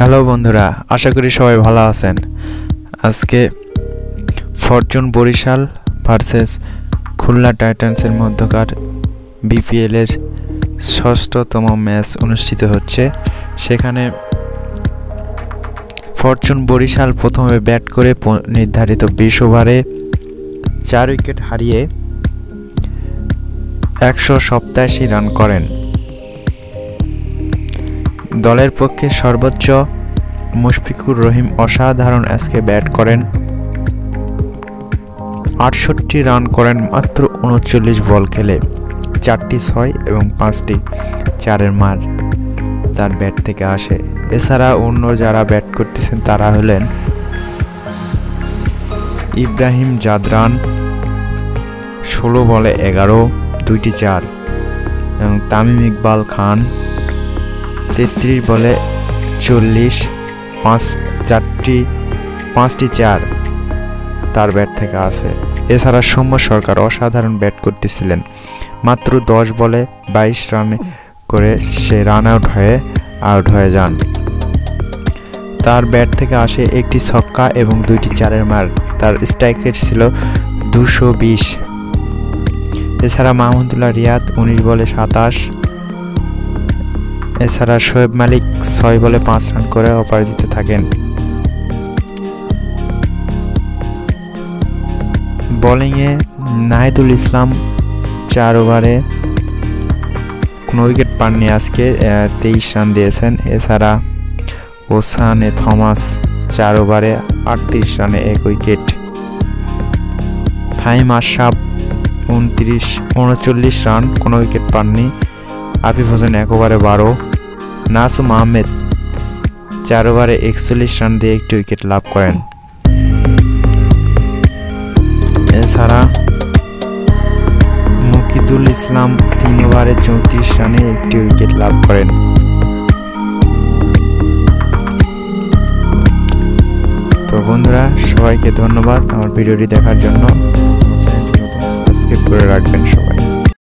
Hello বন্ধুরা, আশা করি সবাই ভালো আছেন। আজকে ফরচুন বরিশাল ভার্সেস খুলনা টাইটান্সের মধ্যকার বিপিএল এর ষষ্ঠতম ম্যাচ অনুষ্ঠিত হচ্ছে। সেখানে ফরচুন বরিশাল প্রথমে ব্যাট করে নির্ধারিত 20 ওভারে 4 উইকেট হারিয়ে 187 রান করেন। দলের পক্ষে সর্বোচ্চ মুশফিকুর রহিম অসাধারণ আজকে ব্যাট করেন, 68 রান করেন মাত্র 39 বল খেলে। 4টি 6 এবং 5টি 4-এর মার তার ব্যাট থেকে আসে। এছাড়া অন্য যারা ব্যাট করতেছেন তারা হলেন ইব্রাহিম জাদরান 16 বলে 11, 2টি 4 এবং তামিম ইকবাল খান 33 বলে 40, 5টি 4 তার ব্যাট থেকে আসে। এছাড়া সৌম্য সরকার অসাধারণ ব্যাট করতেছিলেন, মাত্র 10 বলে 22 রানে করে সে রান আউট হয়ে যান। তার ব্যাট থেকে আসে একটি ছক্কা এবং 2টি 4-এর মার। তার স্ট্রাইক রেট ছিল 220। এছাড়া মাহমুদুল্লাহ রিয়াদ 19 বলে 27। এছাড়া শোয়েব মালিক 6 বলে 5 রান করে অপরাজিত থাকেন। বোলিংয়ে নাহিদুল ইসলাম 4 ওভারে কোনো উইকেট পাননি, আজকে 23 রান দিয়েছেন। এছাড়া ওসানে থমাস 4 ওভারে 38 রানে 1 উইকেট। ফাহিম আশরাফ 39 রান, কোনো উইকেট পাননি। আফিফ হোসেন 1 ওভারে 12। নাসুম আহমেদ 4 ওভারে 41 রান দিয়ে 1টি উইকেট লাভ করেন। এছাড়া মুকিদুল ইসলাম 3 ওভারে 34 রানে 1টি উইকেট লাভ করেন। তো বন্ধুরা, সবাইকে ধন্যবাদ আমার ভিডিওটি দেখার জন্য। চ্যানেলটি সাবস্ক্রাইব করে রাখবেন সবাই।